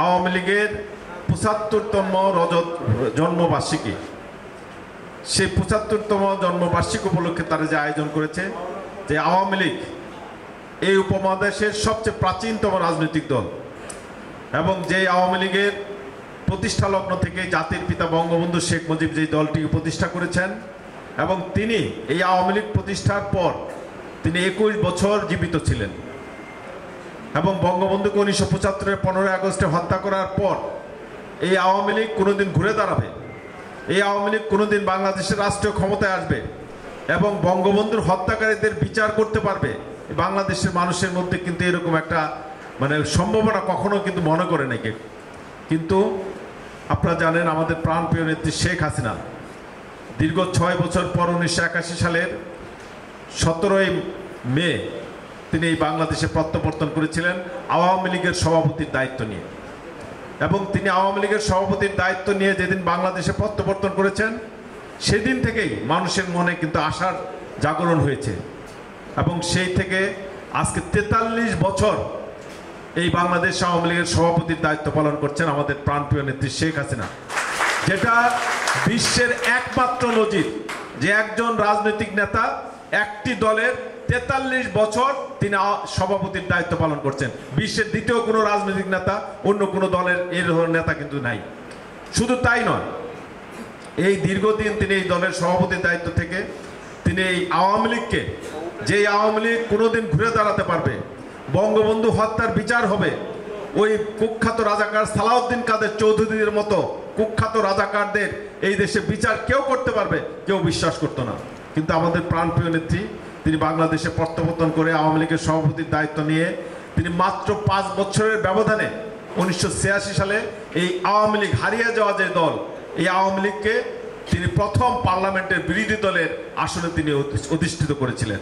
আওয়ামী লীগের ৭৫তম রজত জন্মবার্ষিকী, সেই ৭৫তম জন্মবার্ষিকী উপলক্ষে তারা যে আয়োজন করেছে, যে আওয়ামী লীগ এই উপমহাদেশের সবচেয়ে প্রাচীনতম রাজনৈতিক দল এবং যে আওয়ামী লীগের প্রতিষ্ঠা লগ্ন থেকে জাতির পিতা বঙ্গবন্ধু শেখ মুজিব যে দলটিকে প্রতিষ্ঠা করেছেন এবং তিনি এই আওয়ামী লীগ প্রতিষ্ঠার পর তিনি ২১ বছর জীবিত ছিলেন এবং বঙ্গবন্ধুকে ১৯৭৫-এর ১৫ই আগস্টে হত্যা করার পর এই আওয়ামী লীগ কোনোদিন ঘুরে দাঁড়াবে, এই আওয়ামী লীগ কোনোদিন বাংলাদেশের রাষ্ট্রীয় ক্ষমতায় আসবে এবং বঙ্গবন্ধুর হত্যাকারীদের বিচার করতে পারবে, বাংলাদেশের মানুষের মধ্যে কিন্তু এরকম একটা সম্ভাবনা কখনো কিন্তু মনে করে নাকি। কিন্তু আপনারা জানেন আমাদের প্রাণপ্রিয় নেত্রী শেখ হাসিনা দীর্ঘ ৬ বছর পর ১৯৮১ সালের ১৭ই মে তিনি এই বাংলাদেশে প্রত্যাবর্তন করেছিলেন আওয়ামী লীগের সভাপতির দায়িত্ব নিয়ে এবং তিনি আওয়ামী লীগের সভাপতির দায়িত্ব নিয়ে যেদিন বাংলাদেশে প্রত্যাবর্তন করেছেন সেদিন থেকেই মানুষের মনে কিন্তু আশার জাগরণ হয়েছে এবং সেই থেকে আজকে ৪৩ বছর এই বাংলাদেশ আওয়ামী লীগের সভাপতির দায়িত্ব পালন করছেন আমাদের প্রাণপ্রিয় নেত্রী শেখ হাসিনা, যেটা বিশ্বের একমাত্র নজির যে একজন রাজনৈতিক নেতা একটি দলের ৪৩ বছর তিনি সভাপতির দায়িত্ব পালন করছেন। বিশ্বের দ্বিতীয় কোনো রাজনৈতিক নেতা অন্য কোনো দলের এই ধরনের নেতা কিন্তু নাই। শুধু তাই নয়, এই দীর্ঘদিন তিনি এই দলের সভাপতির দায়িত্ব থেকে তিনি এই আওয়ামী লীগকে, যে আওয়ামী লীগ কোনোদিন ঘুরে দাঁড়াতে পারবে, বঙ্গবন্ধু হত্যার বিচার হবে, ওই কুখ্যাত রাজাকার সালাউদ্দিন কাদের চৌধুরীর মতো কুখ্যাত রাজাকারদের এই দেশে বিচার কেউ করতে পারবে, কেউ বিশ্বাস করতো না। কিন্তু আমাদের প্রাণপ্রিয় নেত্রী তিনি বাংলাদেশে প্রত্যাবর্তন করে আওয়ামী লীগের সভাপতির দায়িত্ব নিয়ে তিনি মাত্র ৫ বছরের ব্যবধানে ১৯৮৬ সালে এই আওয়ামী লীগ হারিয়ে যাওয়া যে দল, এই আওয়ামী লীগকে তিনি প্রথম পার্লামেন্টের বিরোধী দলের আসনে তিনি অধিষ্ঠিত করেছিলেন।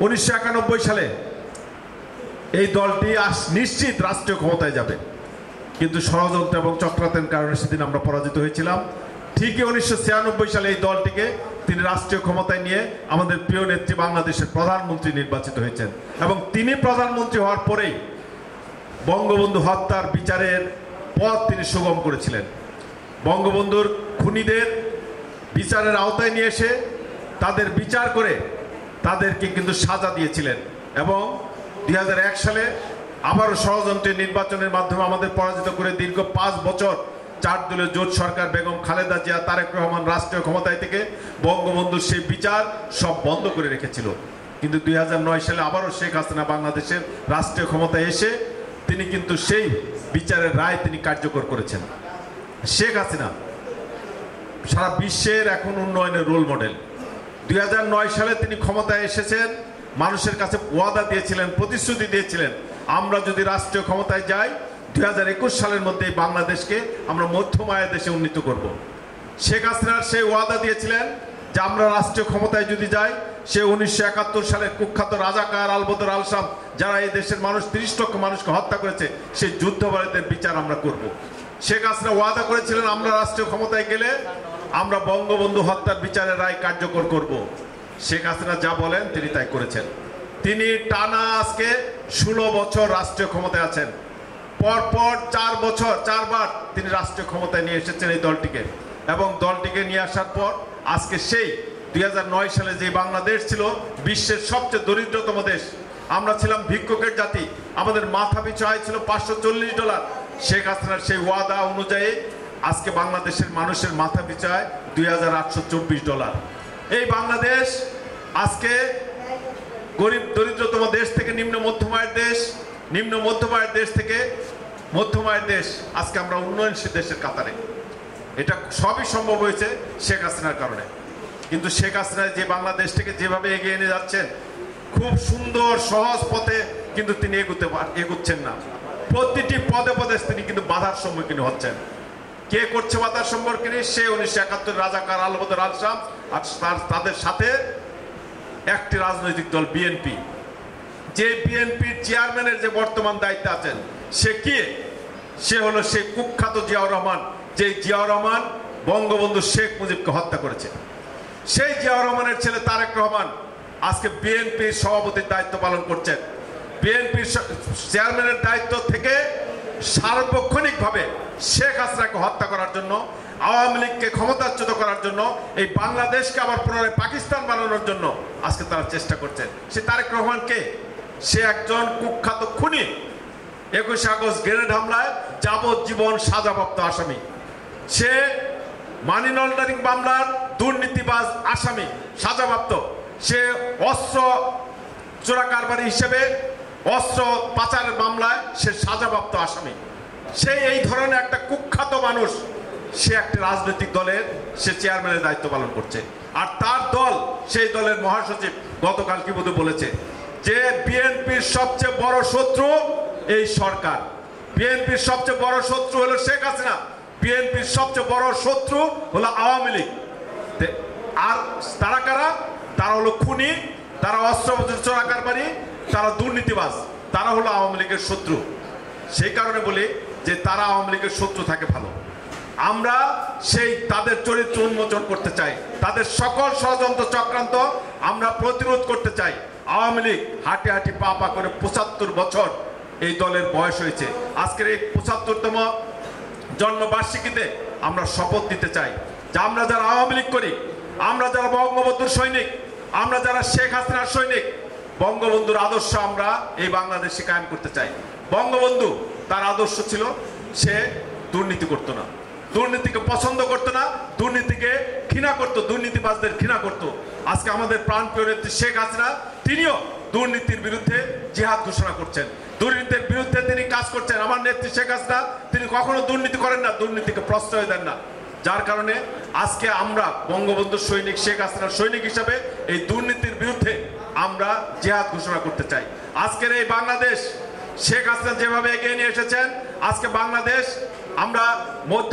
১৯৯১ সালে এই দলটি নিশ্চিত রাষ্ট্রীয় ক্ষমতায় যাবে, কিন্তু ষড়যন্ত্র এবং চক্রান্তের কারণে সেদিন আমরা পরাজিত হয়েছিলাম। ঠিকই ১৯৯৬ সালে এই দলটিকে তিনি রাষ্ট্রীয় ক্ষমতায় নিয়ে আমাদের প্রিয় নেত্রী বাংলাদেশের প্রধানমন্ত্রী নির্বাচিত হয়েছেন এবং তিনি প্রধানমন্ত্রী হওয়ার পরেই বঙ্গবন্ধু হত্যার বিচারের পথ তিনি সুগম করেছিলেন। বঙ্গবন্ধুর খুনিদের বিচারের আওতায় নিয়ে এসে তাদের বিচার করে তাদেরকে কিন্তু সাজা দিয়েছিলেন এবং ২০০১ সালে আবারও ষড়যন্ত্রের নির্বাচনের মাধ্যমে আমাদের পরাজিত করে দীর্ঘ ৫ বছর ৪ দলীয় জোট সরকার বেগম খালেদা জিয়া, তারেক রহমান রাষ্ট্রীয় ক্ষমতায় থেকে বঙ্গবন্ধুর সেই বিচার সব বন্ধ করে রেখেছিল। কিন্তু ২০০৯ সালে আবারও শেখ হাসিনা বাংলাদেশের রাষ্ট্রীয় ক্ষমতায় এসে তিনি কিন্তু সেই বিচারের রায় তিনি কার্যকর করেছেন। শেখ হাসিনা সারা বিশ্বের এখন উন্নয়নের রোল মডেল। ২০০৯ সালে তিনি ক্ষমতায় এসেছেন, মানুষের কাছে ওয়াদা দিয়েছিলেন, প্রতিশ্রুতি দিয়েছিলেন, আমরা যদি রাষ্ট্রীয় ক্ষমতায় যাই ২০২১ সালের মধ্যে বাংলাদেশকে আমরা মধ্যম আয়ের দেশে উন্নীত করব। শেখ হাসিনার সেই ওয়াদা দিয়েছিলেন যে আমরা রাষ্ট্রীয় ক্ষমতায় যদি যাই সে ১৯৭১ সালের কুখ্যাত রাজাকার আলবদর আলসাম যারা এই দেশের মানুষ ৩০ লক্ষ মানুষকে হত্যা করেছে সেই যুদ্ধবারীদের বিচার আমরা করব। শেখ হাসিনা ওয়াদা করেছিলেন আমরা রাষ্ট্রীয় ক্ষমতায় গেলে আমরা বঙ্গবন্ধু হত্যার বিচারের রায় কার্যকর করব। শেখ হাসিনা যা বলেন তিনি তাই করেছেন। তিনি টানা আজকে ১৬ বছর রাষ্ট্রীয় ক্ষমতায় আছেন। পরপর ৪ বছর ৪ বার তিনি রাষ্ট্রীয় ক্ষমতায় নিয়ে এসেছেন এই দলটিকে এবং দলটিকে নিয়ে আসার পর আজকে সেই ২০০৯ সালে যে বাংলাদেশ ছিল বিশ্বের সবচেয়ে দরিদ্রতম দেশ, আমরা ছিলাম ভিক্ষুকের জাতি, আমাদের মাথা পিছু আয় ছিল $৫৪০। শেখ হাসিনার সেই ওয়াদা অনুযায়ী আজকে বাংলাদেশের মানুষের মাথা পিছু আয় $২,৮২৪। এই বাংলাদেশ আজকে গরিব দরিদ্রতম দেশ থেকে নিম্ন মধ্যম আয়ের দেশ, নিম্ন মধ্যম আয়ের দেশ থেকে মধ্যম আয়ের দেশ, আজকে আমরা উন্নয়নশীল দেশের কাতারে। এটা সবই সম্ভব হয়েছে শেখ হাসিনার কারণে। কিন্তু শেখ হাসিনা যে বাংলাদেশটাকে যেভাবে এগিয়ে নিয়ে যাচ্ছেন খুব সুন্দর সহজ পথে কিন্তু তিনি এগুচ্ছেন না। প্রতিটি পদে পদে তিনি কিন্তু বাধার সম্মুখীন হচ্ছেন। কে করছে বাধার সম্মুখীন? সে ১৯৭১ রাজাকার আলবদর আলসাম আর তাদের সাথে একটি রাজনৈতিক দল বিএনপি, যে বিএনপির চেয়ারম্যানের যে বর্তমান দায়িত্বে আছেন সে কে? সে হলো সেই কুখ্যাত জিয়াউর রহমান, যে জিয়াউর রহমান বঙ্গবন্ধু শেখ মুজিবকে হত্যা করেছে। সেই জিয়াউর রহমানের ছেলে তারেক রহমান আজকে বিএনপির সভাপতির দায়িত্ব পালন করছেন। বিএনপির চেয়ারম্যানের দায়িত্ব থেকে সার্বক্ষণিকভাবে শেখ হাসিনাকে হত্যা করার জন্য, আওয়ামী লীগকে ক্ষমতাচ্যুত করার জন্য, এই বাংলাদেশকে আবার পুনরায় পাকিস্তান বানানোর জন্য আজকে তারা চেষ্টা করছেন। সে তারেক রহমান কে? সে একজন কুখ্যাত খুনি, 21 আগস্ট গ্রেনেড হামলায় যাবজ্জীবন সাজাপ্রাপ্ত আসামি। সে মানি লন্ডারিং মামলার দুর্নীতিবাজ আসামি, সাজাপ্রাপ্ত। সে অস্ত্র চোরা কারবারি হিসেবে অস্ত্র পাচারের মামলায় সে সাজাপ্রাপ্ত আসামি। সে এই ধরনের একটা কুখ্যাত মানুষ, সে একটি রাজনৈতিক দলের সে চেয়ারম্যানের দায়িত্ব পালন করছে। আর তার দল, সেই দলের মহাসচিব গতকাল কি বোধ বলেছে যে বিএনপির সবচেয়ে বড় শত্রু এই সরকার, বিএনপির সবচেয়ে বড় শত্রু হলো শেখ হাসিনা, বিএনপির সবচেয়ে বড় শত্রু হলো আওয়ামী লীগ। আর তারা কারা? তারা হলো খুনি, তারা অস্ত্র চোরা কারবারি, তারা দুর্নীতিবাজ, তারা হলো আওয়ামী লীগের শত্রু। সেই কারণে বলি যে তারা আওয়ামী লীগের শত্রু থাকে ভালো। আমরা সেই তাদের চরিত্র উন্মোচন করতে চাই, তাদের সকল ষড়যন্ত্র চক্রান্ত আমরা প্রতিরোধ করতে চাই। আওয়ামী লীগ হাঁটি হাঁটি পা পা করে 75 বছর এই দলের বয়স হয়েছে। আজকের এই 75তম জন্মবার্ষিকীতে আমরা শপথ দিতে চাই যে আমরা যারা আওয়ামী লীগ করি, আমরা যারা বঙ্গবন্ধুর সৈনিক, আমরা যারা শেখ হাসিনার সৈনিক, বঙ্গবন্ধুর আদর্শ আমরা এই বাংলাদেশে কায়েম করতে চাই। বঙ্গবন্ধু তার আদর্শ ছিল সে দুর্নীতি করতো না, দুর্নীতিকে পছন্দ করতো না, দুর্নীতিকে ঘৃণা করতো, দুর্নীতিবাজদের ঘৃণা করতো। আজকে আমাদের প্রাণপ্রিয় নেত্রী শেখ হাসিনা, তিনিও দুর্নীতির বিরুদ্ধে জিহাদ ঘোষণা করছেন, দুর্নীতির বিরুদ্ধে তিনি কাজ করছেন। আমার নেত্রী শেখ হাসিনা তিনি কখনো দুর্নীতি করেন না, দুর্নীতিকে প্রশ্রয় দেন না। যার কারণে আজকে আমরা বঙ্গবন্ধুর সৈনিক, শেখ হাসিনার সৈনিক হিসাবে এই দুর্নীতির বিরুদ্ধে আমরা জিহাদ ঘোষণা করতে চাই। আজকের এই বাংলাদেশ শেখ হাসিনা যেভাবে এগিয়ে নিয়ে এসেছেন, আজকে বাংলাদেশ আমরা মধ্য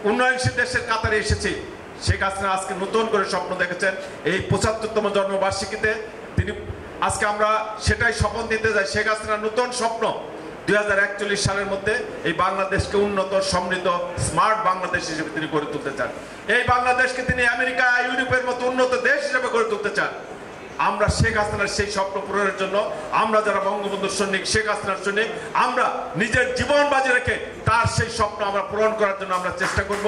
উন্নয়নশীল দেশের কাতারে এসেছি। শেখ হাসিনা আজকে নতুন করে স্বপ্ন দেখেছেন এই 75তম জন্মবার্ষিকীতে তিনি, আজকে আমরা সেটাই শপথ নিতে যাই। শেখ হাসিনার নতুন স্বপ্ন 2041 সালের মধ্যে এই বাংলাদেশকে উন্নত, সমৃদ্ধ, স্মার্ট বাংলাদেশ হিসেবে তিনি গড়ে তুলতে চান। এই বাংলাদেশকে তিনি আমেরিকা, ইউরোপের মতো উন্নত দেশ হিসেবে গড়ে তুলতে চান। আমরা শেখ হাসিনার সেই স্বপ্ন পূরণের জন্য আমরা যারা বঙ্গবন্ধুর সৈনিক, শেখ হাসিনার সৈনিক, আমরা নিজের জীবন বাজি রেখে তার সেই স্বপ্ন আমরা পূরণ করার জন্য আমরা চেষ্টা করব।